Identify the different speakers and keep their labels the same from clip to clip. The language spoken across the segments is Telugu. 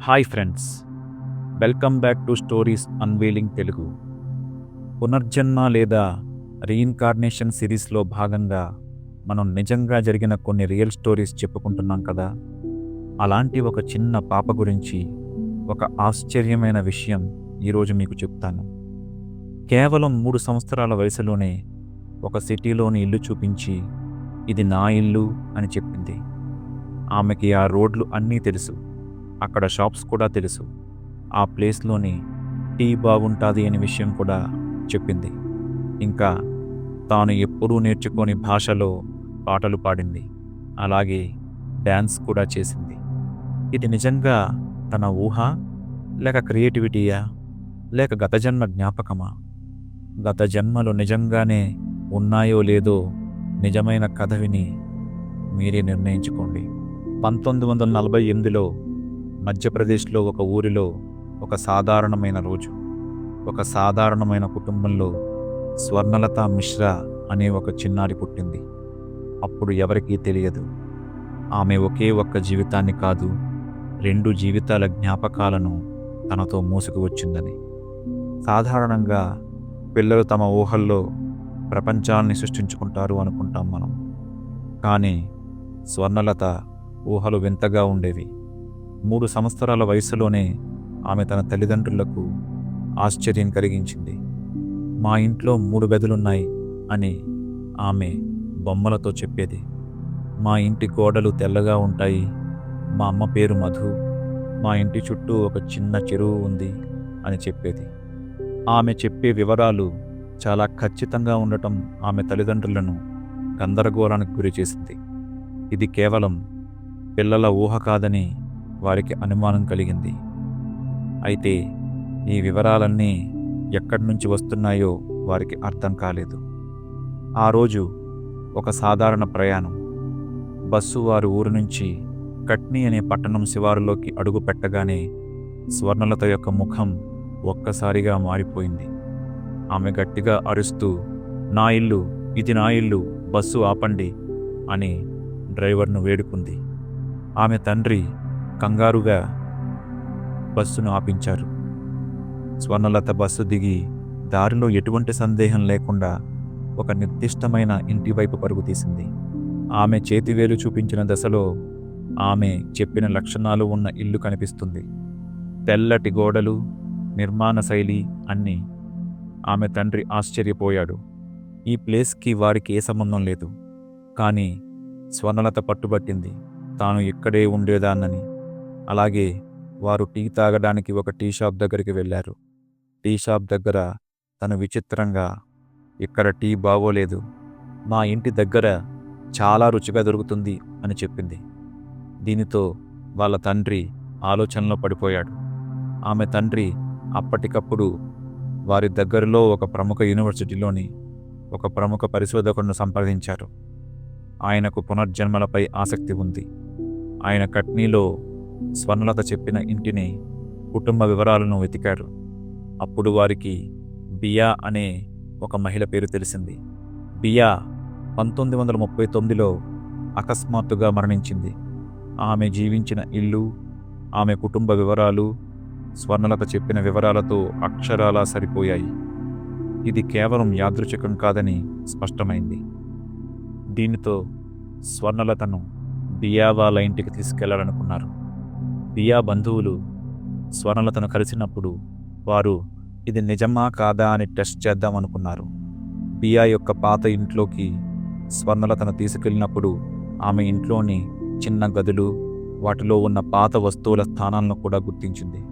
Speaker 1: Hi friends, welcome back to stories unveiling Telugu. పునర్జన్మ లేదా రీఇన్కార్నేషన్ సిరీస్లో భాగంగా మనం నిజంగా జరిగిన కొన్ని రియల్ స్టోరీస్ చెప్పుకుంటున్నాం కదా. అలాంటి ఒక చిన్న పాప గురించి ఒక ఆశ్చర్యమైన విషయం ఈరోజు మీకు చెప్తాను. కేవలం 3 సంవత్సరాల వయసులోనే ఒక సిటీలోని ఇల్లు చూపించి ఇది నా ఇల్లు అని చెప్పింది. ఆమెకి ఆ రోడ్లు అన్నీ తెలుసు, అక్కడ షాప్స్ కూడా తెలుసు, ఆ ప్లేస్లోని టీ బాగుంటుంది అనే విషయం కూడా చెప్పింది. ఇంకా తాను ఎప్పుడూ నేర్చుకోని భాషలో పాటలు పాడింది, అలాగే డ్యాన్స్ కూడా చేసింది. ఇది నిజంగా తన ఊహ, లేక క్రియేటివిటీయా, లేక గత జన్మ జ్ఞాపకమా? గత జన్మలు నిజంగానే ఉన్నాయో లేదో నిజమైన కథ విని మీరే నిర్ణయించుకోండి. 1948లో మధ్యప్రదేశ్లో ఒక ఊరిలో ఒక సాధారణమైన రోజు, ఒక సాధారణమైన కుటుంబంలో స్వర్ణలత మిశ్రా అనే ఒక చిన్నారి పుట్టింది. అప్పుడు ఎవరికీ తెలియదు, ఆమె ఒకే ఒక్క జీవితాన్ని కాదు, 2 జీవితాల జ్ఞాపకాలను తనతో మోసుకు వచ్చిందని. సాధారణంగా పిల్లలు తమ ఊహల్లో ప్రపంచాన్ని సృష్టించుకుంటారు అనుకుంటాం మనం, కానీ స్వర్ణలత ఊహలు వింతగా ఉండేవి. 3 సంవత్సరాల వయసులోనే ఆమె తన తల్లిదండ్రులకు ఆశ్చర్యం కలిగించింది. మా ఇంట్లో 3 గదులున్నాయి అని ఆమె బొమ్మలతో చెప్పేది. మా ఇంటి గోడలు తెల్లగా ఉంటాయి, మా అమ్మ పేరు మధు, మా ఇంటి చుట్టూ ఒక చిన్న చెరువు ఉంది అని చెప్పేది. ఆమె చెప్పే వివరాలు చాలా ఖచ్చితంగా ఉండటం ఆమె తల్లిదండ్రులను గందరగోళానికి గురి చేసింది. ఇది కేవలం పిల్లల ఊహ కాదని వారికి అనుమానం కలిగింది. అయితే ఈ వివరాలన్నీ ఎక్కడి నుంచి వస్తున్నాయో వారికి అర్థం కాలేదు. ఆ రోజు ఒక సాధారణ ప్రయాణం. బస్సు వారి ఊరు నుంచి కట్నీ అనే పట్టణం శివారులోకి అడుగు పెట్టగానే స్వర్ణలత యొక్క ముఖం ఒక్కసారిగా మారిపోయింది. ఆమె గట్టిగా అరుస్తూ, నా ఇల్లు, ఇది నా ఇల్లు, బస్సు ఆపండి అని డ్రైవర్ను వేడుకుంది. ఆమె తండ్రి కంగారుగా బస్సును ఆపించారు. స్వర్ణలత బస్సు దిగి దారిలో ఎటువంటి సందేహం లేకుండా ఒక నిర్దిష్టమైన ఇంటి వైపు పరుగు తీసింది. ఆమె చేతివేలు చూపించిన దశలో ఆమె చెప్పిన లక్షణాలు ఉన్న ఇల్లు కనిపిస్తుంది. తెల్లటి గోడలు, నిర్మాణ శైలి అన్నీ. ఆమె తండ్రి ఆశ్చర్యపోయాడు. ఈ ప్లేస్కి వారికి ఏ సంబంధం లేదు, కానీ స్వర్ణలత పట్టుబట్టింది తాను ఇక్కడే ఉండేదాన్నని. అలాగే వారు టీ తాగడానికి ఒక టీ షాప్ దగ్గరికి వెళ్ళారు. టీ షాప్ దగ్గర తను విచిత్రంగా, ఇక్కడ టీ బాగోలేదు, మా ఇంటి దగ్గర చాలా రుచిగా దొరుకుతుంది అని చెప్పింది. దీనితో వాళ్ళ తండ్రి ఆలోచనలో పడిపోయాడు. ఆమె తండ్రి అప్పటికప్పుడు వారి దగ్గరలో ఒక ప్రముఖ యూనివర్సిటీలోని ఒక ప్రముఖ పరిశోధకులను సంప్రదించారు. ఆయనకు పునర్జన్మలపై ఆసక్తి ఉంది. ఆయన కట్నీలో స్వర్ణలత చెప్పిన ఇంటిని, కుటుంబ వివరాలను వెతికారు. అప్పుడు వారికి బియా అనే ఒక మహిళ పేరు తెలిసింది. బియా 1939లో అకస్మాత్తుగా మరణించింది. ఆమె జీవించిన ఇల్లు, ఆమె కుటుంబ వివరాలు స్వర్ణలత చెప్పిన వివరాలతో అక్షరాలా సరిపోయాయి. ఇది కేవలం యాదృచ్ఛికం కాదని స్పష్టమైంది. దీనితో స్వర్ణలతను బియా వాళ్ళ ఇంటికి తీసుకెళ్లాలనుకున్నారు. బియా బంధువులు స్వర్ణలతను కలిసినప్పుడు వారు ఇది నిజమా కాదా అని టెస్ట్ చేద్దామనుకున్నారు. బియా యొక్క పాత ఇంట్లోకి స్వర్ణలతను తీసుకెళ్ళినప్పుడు ఆమె ఇంట్లోని చిన్న గదులు, వాటిలో ఉన్న పాత వస్తువుల స్థానాలను కూడా గుర్తించింది.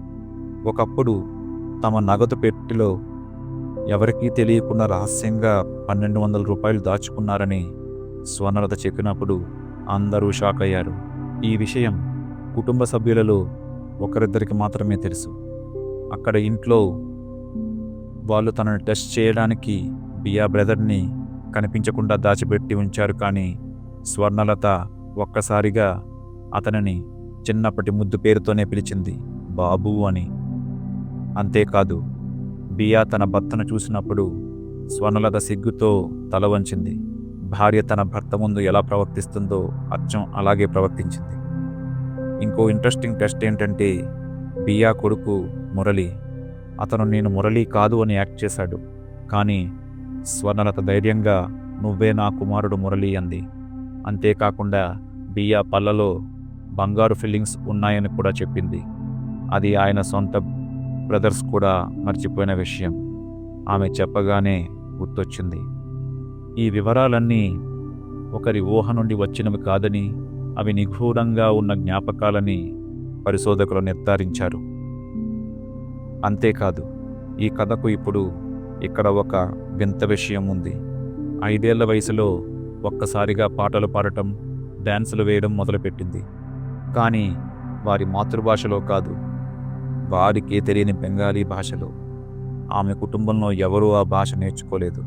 Speaker 1: ఒకప్పుడు తమ నగదు పెట్టెలో ఎవరికీ తెలియకుండా రహస్యంగా 1200 రూపాయలు దాచుకున్నారని స్వర్ణలత చెప్పినప్పుడు అందరూ షాక్ అయ్యారు. ఈ విషయం కుటుంబ సభ్యులలో ఒకరిద్దరికి మాత్రమే తెలుసు. అక్కడ ఇంట్లో వాళ్ళు తనని టెస్ట్ చేయడానికి బియా బ్రదర్ని కనిపించకుండా దాచిపెట్టి ఉంచారు. కానీ స్వర్ణలత ఒక్కసారిగా అతనిని చిన్నప్పటి ముద్దు పేరుతోనే పిలిచింది, బాబు అని. అంతేకాదు, బియా తన భర్తను చూసినప్పుడు స్వర్ణలత సిగ్గుతో తల వంచింది. భార్య తన భర్త ముందు ఎలా ప్రవర్తిస్తుందో అచ్చం అలాగే ప్రవర్తించింది. ఇంకో ఇంట్రెస్టింగ్ టెస్ట్ ఏంటంటే బియా కొడుకు మురళి. అతను నేను మురళి కాదు అని యాక్ట్ చేశాడు. కానీ స్వర్ణలత ధైర్యంగా నువ్వే నా కుమారుడు మురళి అంది. అంతేకాకుండా బియా పళ్ళలో బంగారు ఫిల్లింగ్స్ ఉన్నాయని కూడా చెప్పింది. అది ఆయన సొంత బ్రదర్స్ కూడా మర్చిపోయిన విషయం ఆమె చెప్పగానే గుర్తొచ్చింది. ఈ వివరాలన్నీ ఒకరి ఊహ నుండి వచ్చినవి కాదని, అవి నిగూఢంగా ఉన్న జ్ఞాపకాలని పరిశోధకులు నిర్ధారించారు. అంతేకాదు, ఈ కథకు ఇప్పుడు ఇక్కడ ఒక వింత విషయం ఉంది. 5 ఏళ్ల వయసులో ఒక్కసారిగా పాటలు పాడటం, డ్యాన్సులు వేయడం మొదలుపెట్టింది. కానీ వారి మాతృభాషలో కాదు, వారికే తెలియని బెంగాలీ భాషలో. ఆమె కుటుంబంలో ఎవరూ ఆ భాష నేర్చుకోలేదు.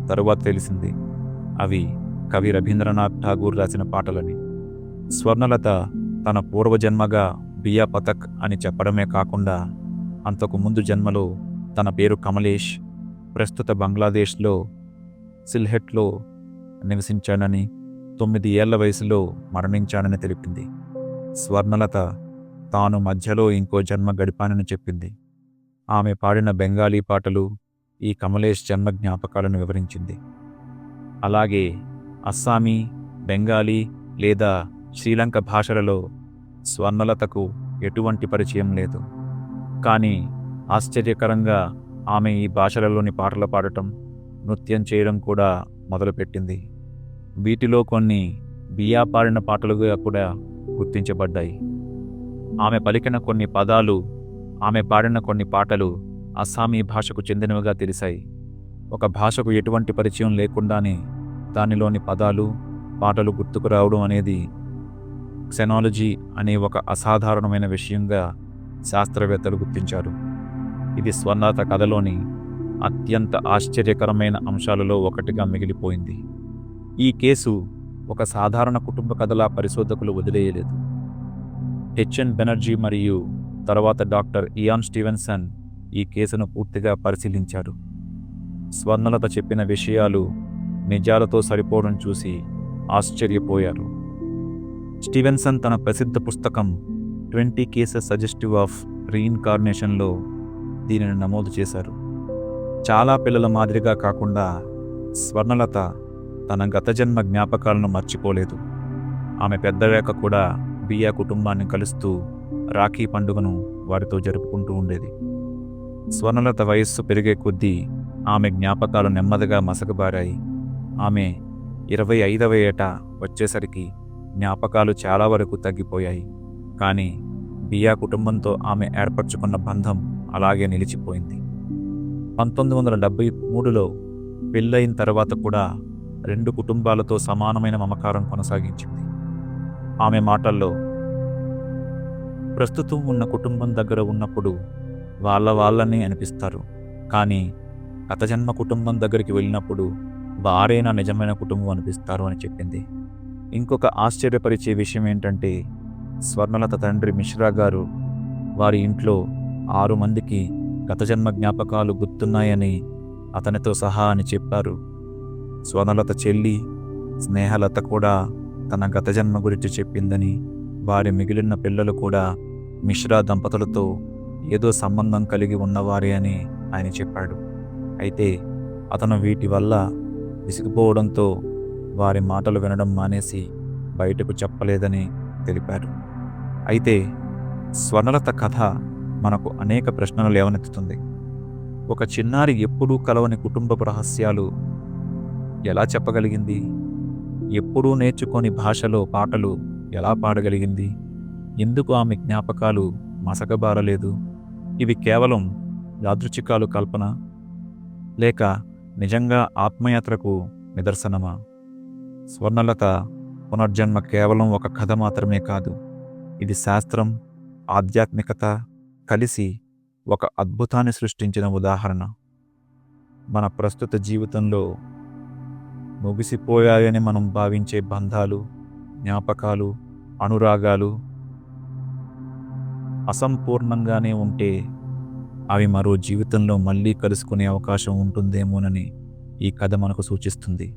Speaker 1: తరువాత తెలిసింది అవి కవి రవీంద్రనాథ్ ఠాగూర్ రాసిన పాటలని. స్వర్ణలత తన పూర్వజన్మగా బియా పథక్ అని చెప్పడమే కాకుండా, అంతకు ముందు జన్మలో తన పేరు కమలేష్, ప్రస్తుత బంగ్లాదేశ్లో సిల్హెట్లో నివసించానని, 9 ఏళ్ల వయసులో మరణించానని తెలిపింది. స్వర్ణలత తాను మధ్యలో ఇంకో జన్మ గడిపానని చెప్పింది. ఆమె పాడిన బెంగాలీ పాటలు ఈ కమలేష్ జన్మ జ్ఞాపకాలను వివరించింది. అలాగే అస్సామీ, బెంగాలీ లేదా శ్రీలంక భాషలలో స్వర్ణలతకు ఎటువంటి పరిచయం లేదు. కానీ ఆశ్చర్యకరంగా ఆమె ఈ భాషలలోని పాటలు పాడటం, నృత్యం చేయడం కూడా మొదలుపెట్టింది. వీటిలో కొన్ని బియా పాడిన పాటలుగా కూడా గుర్తించబడ్డాయి. ఆమె పలికిన కొన్ని పదాలు, ఆమె పాడిన కొన్ని పాటలు అస్సామీ భాషకు చెందినవిగా తెలిసాయి. ఒక భాషకు ఎటువంటి పరిచయం లేకుండానే దానిలోని పదాలు, పాటలు గుర్తుకు రావడం అనేది క్సెనాలజీ అనే ఒక అసాధారణమైన విషయంగా శాస్త్రవేత్తలు గుర్తించారు. ఇది స్వర్ణలత కథలోని అత్యంత ఆశ్చర్యకరమైన అంశాలలో ఒకటిగా మిగిలిపోయింది. ఈ కేసు ఒక సాధారణ కుటుంబ కథలా పరిశోధకులు వదిలేయలేదు. హెచ్ఎన్ బెనర్జీ మరియు తర్వాత డాక్టర్ ఇయాన్ స్టీవెన్సన్ ఈ కేసును పూర్తిగా పరిశీలించారు. స్వర్ణలత చెప్పిన విషయాలు నిజాలతో సరిపోవడం చూసి ఆశ్చర్యపోయారు. స్టీవెన్సన్ తన ప్రసిద్ధ పుస్తకం 20 కేసెస్ సజెస్టివ్ ఆఫ్ రీఇన్కార్నేషన్లో దీనిని నమోదు చేశారు. చాలా పిల్లల మాదిరిగా కాకుండా స్వర్ణలత తన గత జన్మ జ్ఞాపకాలను మర్చిపోలేదు. ఆమె పెద్దయ్యాక కూడా బియా కుటుంబాన్ని కలుస్తూ రాఖీ పండుగను వారితో జరుపుకుంటూ ఉండేది. స్వర్ణలత వయస్సు పెరిగే కొద్దీ ఆమె జ్ఞాపకాలు నెమ్మదిగా మసకబారాయి. ఆమె 25వ ఏట వచ్చేసరికి జ్ఞాపకాలు చాలా వరకు తగ్గిపోయాయి. కానీ బియా కుటుంబంతో ఆమె ఏర్పరచుకున్న బంధం అలాగే నిలిచిపోయింది. 1973లో పెళ్ళయిన తర్వాత కూడా 2 కుటుంబాలతో సమానమైన మమకారం కొనసాగించింది. ఆమె మాటల్లో, ప్రస్తుతం ఉన్న కుటుంబం దగ్గర ఉన్నప్పుడు వాళ్ళని అనిపిస్తారు, కానీ గత జన్మ కుటుంబం దగ్గరికి వెళ్ళినప్పుడు వారేనా నిజమైన కుటుంబం అనిపిస్తారు అని చెప్పింది. ఇంకొక ఆశ్చర్యపరిచే విషయం ఏంటంటే, స్వర్ణలత తండ్రి మిశ్రా గారు వారి ఇంట్లో 6 మందికి గత జన్మ జ్ఞాపకాలు గుర్తున్నాయని అతనితో సహా అని చెప్పారు. స్వర్ణలత చెల్లి స్నేహలత కూడా తన గత జన్మ గురించి చెప్పిందని, వారి మిగిలిన పిల్లలు కూడా మిశ్రా దంపతులతో ఏదో సంబంధం కలిగి ఉన్నవారే అని ఆయన చెప్పాడు. అయితే అతను వీటి వల్ల విసిగిపోవడంతో వారి మాటలు వినడం మానేసి బయటకు చెప్పలేదని తెలిపారు. అయితే స్వర్ణలత కథ మనకు అనేక ప్రశ్నలు లేవనెత్తుతుంది. ఒక చిన్నారి ఎప్పుడూ కలవని కుటుంబపు రహస్యాలు ఎలా చెప్పగలిగింది? ఎప్పుడూ నేర్చుకొని భాషలో పాటలు ఎలా పాడగలిగింది? ఎందుకు ఆమె జ్ఞాపకాలు మసకబారలేదు? ఇవి కేవలం యాదృచ్ఛికాలు, కల్పన, లేక నిజంగా ఆత్మయాత్రకు నిదర్శనమా? స్వర్ణలత పునర్జన్మ కేవలం ఒక కథ మాత్రమే కాదు, ఇది శాస్త్రం, ఆధ్యాత్మికత కలిసి ఒక అద్భుతాన్ని సృష్టించిన ఉదాహరణ. మన ప్రస్తుత జీవితంలో ముగిసిపోయాయని మనం భావించే బంధాలు, జ్ఞాపకాలు, అనురాగాలు అసంపూర్ణంగానే ఉంటే అవి మరో జీవితంలో మళ్ళీ కలుసుకునే అవకాశం ఉంటుందేమోనని ఈ కథ మనకు సూచిస్తుంది.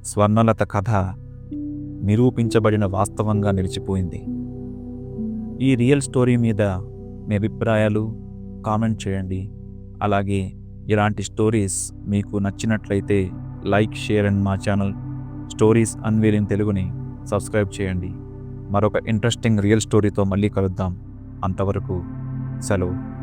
Speaker 1: స్వర్ణలత కథ నిరూపించబడిన వాస్తవంగా నిలిచిపోయింది. ఈ రియల్ స్టోరీ మీద మీ అభిప్రాయాలు కామెంట్ చేయండి. అలాగే ఇలాంటి స్టోరీస్ మీకు నచ్చినట్లయితే లైక్, షేర్ అండ్ మా ఛానల్ స్టోరీస్ అన్వీలింగ్ తెలుగుని సబ్స్క్రైబ్ చేయండి. మరొక ఇంట్రెస్టింగ్ రియల్ స్టోరీతో మళ్ళీ కలుద్దాం. అంతవరకు సెలవు.